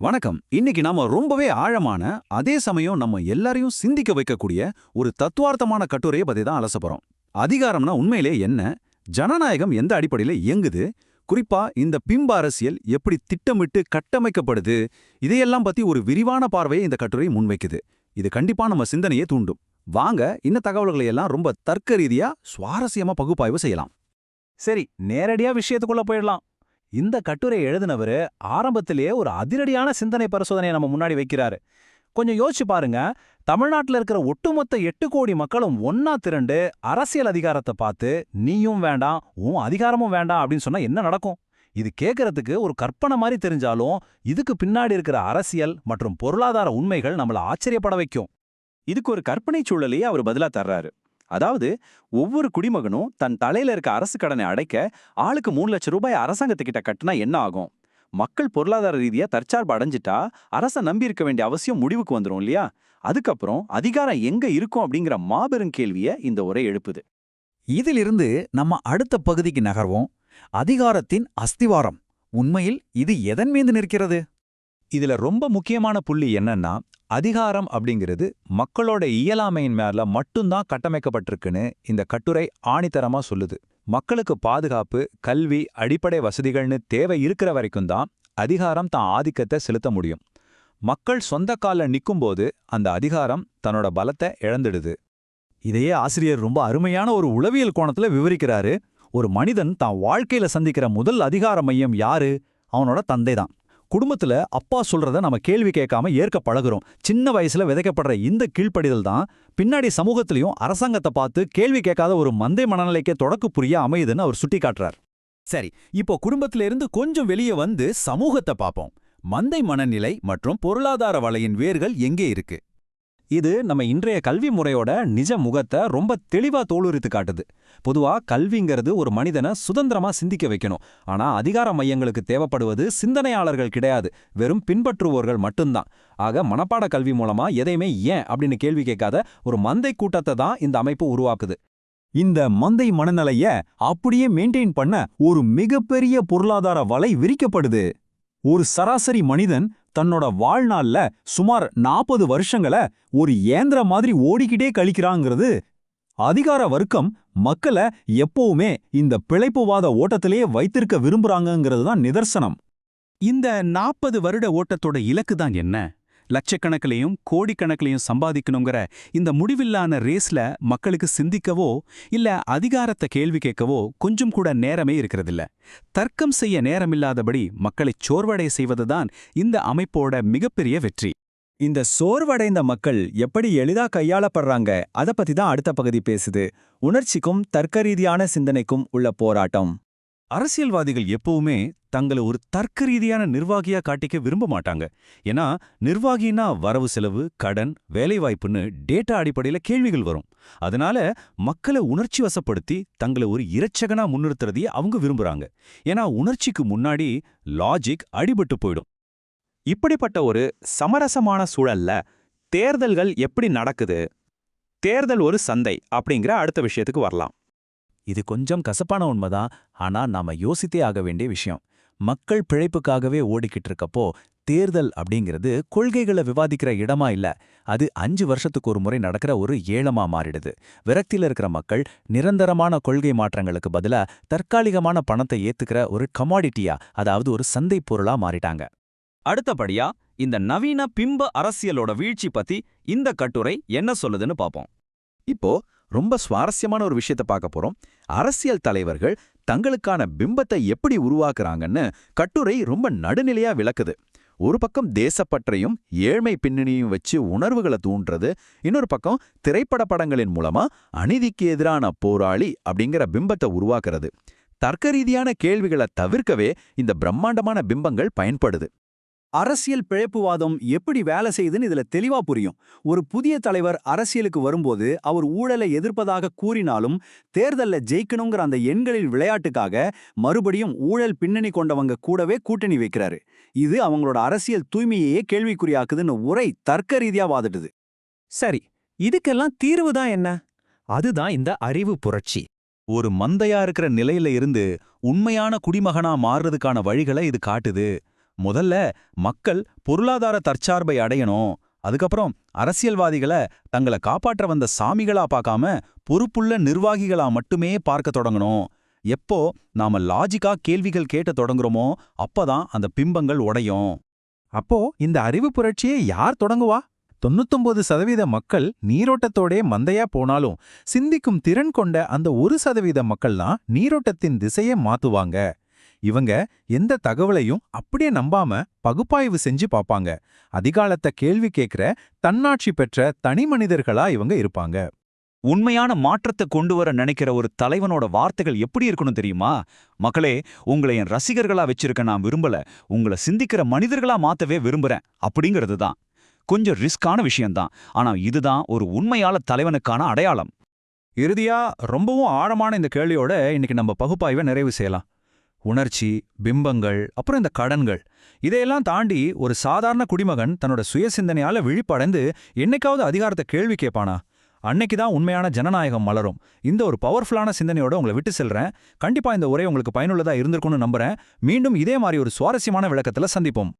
வணக்கம். இன்னைக்கு நாம ரொம்பவே ஆழமான, அதே சமயம் நம்ம எல்லாரையும் சிந்திக்க வைக்கக்கூடிய ஒரு தத்துவார்த்தமான கட்டுரையை பத்தி தான் அலச போறோம். அதிகாரம்னா உண்மையிலே என்ன? ஜனநாயகம் எந்த அடிப்படையில இயங்குது? குறிப்பா இந்த பிம்ப அரசியல் எப்படி திட்டமிட்டு கட்டமைக்கப்படுது? இதையெல்லாம் பத்தி ஒரு விரிவான பார்வையை இந்த கட்டுரை முன்வைக்குது. இது கண்டிப்பா நம்ம சிந்தனையை தூண்டும். வாங்க இந்த தகவல்களை எல்லாம் ரொம்ப தர்க்க ரீதியா சுவாரஸ்யமா பகுப்பாய்வு செய்யலாம். சரி, நேரடியா விஷயத்துக்குள்ள போயிடலாம். இந்த கட்டுரை எழுதினவரு ஆரம்பத்திலேயே ஒரு அதிரடியான சிந்தனை பரிசோதனையை நம்ம முன்னாடி வைக்கிறாரு. கொஞ்சம் யோசிச்சு பாருங்க. தமிழ்நாட்டில் இருக்கிற ஒட்டுமொத்த 8 கோடி மக்களும் ஒன்னா திரண்டு அரசியல் அதிகாரத்தை பார்த்து நீயும் வேண்டாம் உன் அதிகாரமும் வேண்டாம் அப்படின்னு சொன்னா என்ன நடக்கும்? இது கேட்கறதுக்கு ஒரு கற்பனை மாதிரி தெரிஞ்சாலும் இதுக்கு பின்னாடி இருக்கிற அரசியல் மற்றும் பொருளாதார உண்மைகள் நம்மள ஆச்சரியப்பட வைக்கும். இதுக்கு ஒரு கற்பனை சூழலையே அவர் பதிலா தர்றாரு. அதாவது, ஒவ்வொரு குடிமகனும் தன் தலையில இருக்க அரசு கடனை அடைக்க ஆளுக்கு 3 லட்சம் ரூபாய் அரசாங்கத்துக்கிட்ட கட்டினா என்ன ஆகும்? மக்கள் பொருளாதார ரீதியா தற்சார்பு அடைஞ்சிட்டா அரச நம்பி இருக்க வேண்டிய அவசியம் முடிவுக்கு வந்துரும் இல்லையா? அதுக்கப்புறம் அதிகாரம் எங்க இருக்கும் அப்படிங்கிற மாபெரும் கேள்விய இந்த உரை எழுப்புது. இதிலிருந்து நம்ம அடுத்த பகுதிக்கு நகர்வோம். அதிகாரத்தின் அஸ்திவாரம். உண்மையில் இது எதன் மீது நிற்கிறது? இதுல ரொம்ப முக்கியமான புள்ளி என்னன்னா, அதிகாரம் அப்படிங்கிறது மக்களோட இயலாமையின் மேல மட்டும்தான் கட்டமைக்கப்பட்டிருக்குன்னு இந்த கட்டுரை ஆணித்தரமா சொல்லுது. மக்களுக்கு பாதுகாப்பு, கல்வி, அடிப்படை வசதிகள்னு தேவை இருக்கிற வரைக்கும் தான் அதிகாரம் தான் ஆதிக்கத்தை செலுத்த முடியும். மக்கள் சொந்த கால்ல நிக்கும்போது அந்த அதிகாரம் தன்னோட பலத்தை இழந்துடுது. இதையே ஆசிரியர் ரொம்ப அருமையான ஒரு உளவியல் கோணத்துல விவரிக்கிறாரு. ஒரு மனிதன் தான் வாழ்க்கையில சந்திக்கிற முதல் அதிகார மையம் யாரு? அவனோட தந்தை தான். குடும்பத்துல அப்பா சொல்றத நம்ம கேள்வி கேட்காம ஏற்க பழகுறோம். சின்ன வயசுல விதைக்கப்படுற இந்த கீழ்ப்படிதல் தான் பின்னாடி சமூகத்திலையும் அரசாங்கத்தை பார்த்து கேள்வி கேட்காத ஒரு மந்தை மனநிலைக்கே தொடக்கு புரிய அமையுதுன்னு அவர் சுட்டி காட்டுறார். சரி, இப்போ குடும்பத்திலிருந்து கொஞ்சம் வெளியே வந்து சமூகத்தை பார்ப்போம். மந்தை மனநிலை மற்றும் பொருளாதார வலையின் வேர்கள் எங்கே இருக்கு? இது நம்ம இன்றைய கல்வி முறையோட நிஜ முகத்தை ரொம்ப தெளிவா தோலுரித்து காட்டுது. பொதுவா கல்விங்கிறது ஒரு மனிதனை சுதந்திரமா சிந்திக்க வைக்கணும். ஆனா அதிகார மையங்களுக்கு தேவைப்படுவது சிந்தனையாளர்கள் கிடையாது, வெறும் பின்பற்றுவோர்கள் மட்டும்தான். ஆக மனப்பாட கல்வி மூலமா எதையுமே ஏன் அப்படின்னு கேள்வி கேட்காத ஒரு மந்தை கூட்டத்தை தான் இந்த அமைப்பு உருவாக்குது. இந்த மந்தை மனநிலைய அப்படியே மெயின்டைன் பண்ண ஒரு மிகப்பெரிய பொருளாதார வலை விரிக்கப்படுது. ஒரு சராசரி மனிதன் தன்னோட வாழ்நாள்ல சுமார் 40 வருஷங்கள ஒரு ஏந்திர மாதிரி ஓடிக்கிட்டே கழிக்கிறாங்கிறது. அதிகார வர்க்கம் மக்களை எப்பவுமே இந்த பிழைப்புவாத ஓட்டத்திலேயே வைத்திருக்க விரும்புறாங்கங்கிறது தான் நிதர்சனம். இந்த 40 வருட ஓட்டத்தோட இலக்கு தான் என்ன? லட்சக்கணக்கிலையும் கோடிக்கணக்கிலையும் சம்பாதிக்கணுங்கிற இந்த முடிவில்லான ரேஸ்ல மக்களுக்கு சிந்திக்கவோ இல்ல அதிகாரத்தை கேள்வி கேட்கவோ கொஞ்சம் கூட நேரமே இருக்கிறதில்ல. தர்க்கம் செய்ய நேரமில்லாதபடி மக்களை சோர்வடை செய்வதுதான் இந்த அமைப்போட மிகப்பெரிய வெற்றி. இந்த சோர்வடைந்த மக்கள் எப்படி எளிதா கையாளப்படுறாங்க, அத பத்தி தான் அடுத்த பகுதி பேசுது. உணர்ச்சிக்கும் தர்க்க ரீதியான சிந்தனைக்கும் உள்ள போராட்டம். அரசியல்வாதிகள் எப்பவுமே தங்களை ஒரு தர்க்க ரீதியான நிர்வாகியா காட்டிக்க விரும்ப மாட்டாங்க. ஏன்னா நிர்வாகினா வரவு செலவு, கடன், வேலைவாய்ப்புன்னு டேட்டா அடிப்படையில கேள்விகள் வரும். அதனால மக்களை உணர்ச்சி வசப்படுத்தி தங்களை ஒரு இரட்சகனா முன்னிறுத்துறதையே அவங்க விரும்புறாங்க. ஏன்னா உணர்ச்சிக்கு முன்னாடி லாஜிக் அடிபட்டு போயிடும். இப்படிப்பட்ட ஒரு சமரசமான சூழல்ல தேர்தல்கள் எப்படி நடக்குது? தேர்தல் ஒரு சந்தை அப்படிங்கிற அடுத்த விஷயத்துக்கு வரலாம். இது கொஞ்சம் கசப்பான உண்மைதான், ஆனா நாம யோசித்தே ஆக வேண்டிய விஷயம். மக்கள் பிழைப்புக்காகவே ஓடிக்கிட்டு இருக்கப்போ தேர்தல் அப்படிங்கிறது கொள்கைகளை விவாதிக்கிற இடமா இல்ல. அது 5 வருஷத்துக்கு ஒரு முறை நடக்கிற ஒரு ஏலமா மாறிடுது. விரக்தியில இருக்கிற மக்கள் நிரந்தரமான கொள்கை மாற்றங்களுக்கு பதிலா தற்காலிகமான பணத்தை ஏத்துக்கிற ஒரு கமாடிட்டியா, அதாவது ஒரு சந்தை பொருளா மாறிட்டாங்க. அடுத்தபடியா இந்த நவீன பிம்ப அரசியலோட வீழ்ச்சி பத்தி இந்த கட்டுரை என்ன சொல்லுதுன்னு பாப்போம். இப்போ ரொம்ப சுவாரஸ்யமான ஒரு விஷயத்தை பார்க்க போறோம். அரசியல் தலைவர்கள் தங்களுக்கான பிம்பத்தை எப்படி உருவாக்குறாங்கன்னு கட்டுரை ரொம்ப நடுநிலையா விளக்குது. ஒரு பக்கம் தேசப்பற்றையும் ஏழ்மை பின்னணியும் வச்சு உணர்வுகளை தூண்டுறது, இன்னொரு பக்கம் திரைப்பட படங்களின் மூலமா அநீதிக்கு எதிரான போராளி அப்படிங்கிற பிம்பத்தை உருவாக்குறது. தர்க்க ரீதியான கேள்விகளை தவிர்க்கவே இந்த பிரம்மாண்டமான பிம்பங்கள் பயன்படுது. அரசியல் பிழைப்புவாதம் எப்படி வேலை செய்யுதுன்னு இதுல தெளிவா புரியும். ஒரு புதிய தலைவர் அரசியலுக்கு வரும்போது அவர் ஊழலை எதிர்ப்பதாக கூறினாலும் தேர்தல்ல ஜெயிக்கணுங்கிற அந்த எண்களின் விளையாட்டுக்காக மறுபடியும் ஊழல் பின்னணி கொண்டவங்க கூடவே கூட்டணி வைக்கிறாரு. இது அவங்களோட அரசியல் தூய்மையே கேள்விக்குறியாக்குதுன்னு உரை தர்க்க ரீதியா வாதிடுது. சரி, இதுக்கெல்லாம் தீர்வுதான் என்ன? அதுதான் இந்த அறிவு புரட்சி. ஒரு மந்தையா இருக்கிற நிலையில இருந்து உண்மையான குடிமகனா மாறுறதுக்கான வழிகளை இது காட்டுது. முதல்ல மக்கள் பொருளாதார தற்சார்பை அடையணும். அதுக்கப்புறம் அரசியல்வாதிகளை தங்களை காப்பாற்ற வந்த சாமிகளா பார்க்காம பொறுப்புள்ள நிர்வாகிகளா மட்டுமே பார்க்க தொடங்கணும். எப்போ நாம லாஜிக்கா கேள்விகள் கேட்ட தொடங்குறோமோ அப்பதான் அந்த பிம்பங்கள் உடையும். அப்போ இந்த அறிவு புரட்சியை யார் தொடங்குவா? 99% மக்கள் நீரோட்டத்தோடே மந்தையா போனாலும் சிந்திக்கும் திறன் கொண்ட அந்த 1% மக்கள் தான் நீரோட்டத்தின் திசையை மாத்துவாங்க. இவங்க எந்த தகவலையும் அப்படியே நம்பாம பகுப்பாய்வு செஞ்சு பாப்பாங்க. அதிகாலத்தை கேள்வி கேட்கிற தன்னாட்சி பெற்ற தனி மனிதர்களா இவங்க இருப்பாங்க. உண்மையான மாற்றத்தை கொண்டு வர நினைக்கிற ஒரு தலைவனோட வார்த்தைகள் எப்படி இருக்கணும் தெரியுமா? மக்களே, உங்களை என் ரசிகர்களா வச்சிருக்க நான் விரும்பல, உங்களை சிந்திக்கிற மனிதர்களா மாத்தவே விரும்புறேன் அப்படிங்கிறது தான். கொஞ்சம் ரிஸ்கான விஷயம்தான், ஆனா இதுதான் ஒரு உண்மையால தலைவனுக்கான அடையாளம். இறுதியா ரொம்பவும் ஆழமான இந்த கேள்வியோட இன்னைக்கு நம்ம பகுப்பாய்வை நிறைவு செய்யலாம். உணர்ச்சி, பிம்பங்கள், அப்புறம் இந்த கடன்கள், இதையெல்லாம் தாண்டி ஒரு சாதாரண குடிமகன் தன்னோட சுயசிந்தனையால விழிப்படைந்து என்னைக்காவது அதிகாரத்தை கேள்வி கேட்பானா? அன்னைக்கு தான் உண்மையான ஜனநாயகம் மலரும். இந்த ஒரு பவர்ஃபுல்லான சிந்தனையோட உங்களை விட்டு செல்றேன். கண்டிப்பா இந்த உரை உங்களுக்கு பயனுள்ளதா இருந்திருக்கும்னு நம்புறேன். மீண்டும் இதே மாதிரி ஒரு சுவாரஸ்யமான விளக்கத்துல சந்திப்போம்.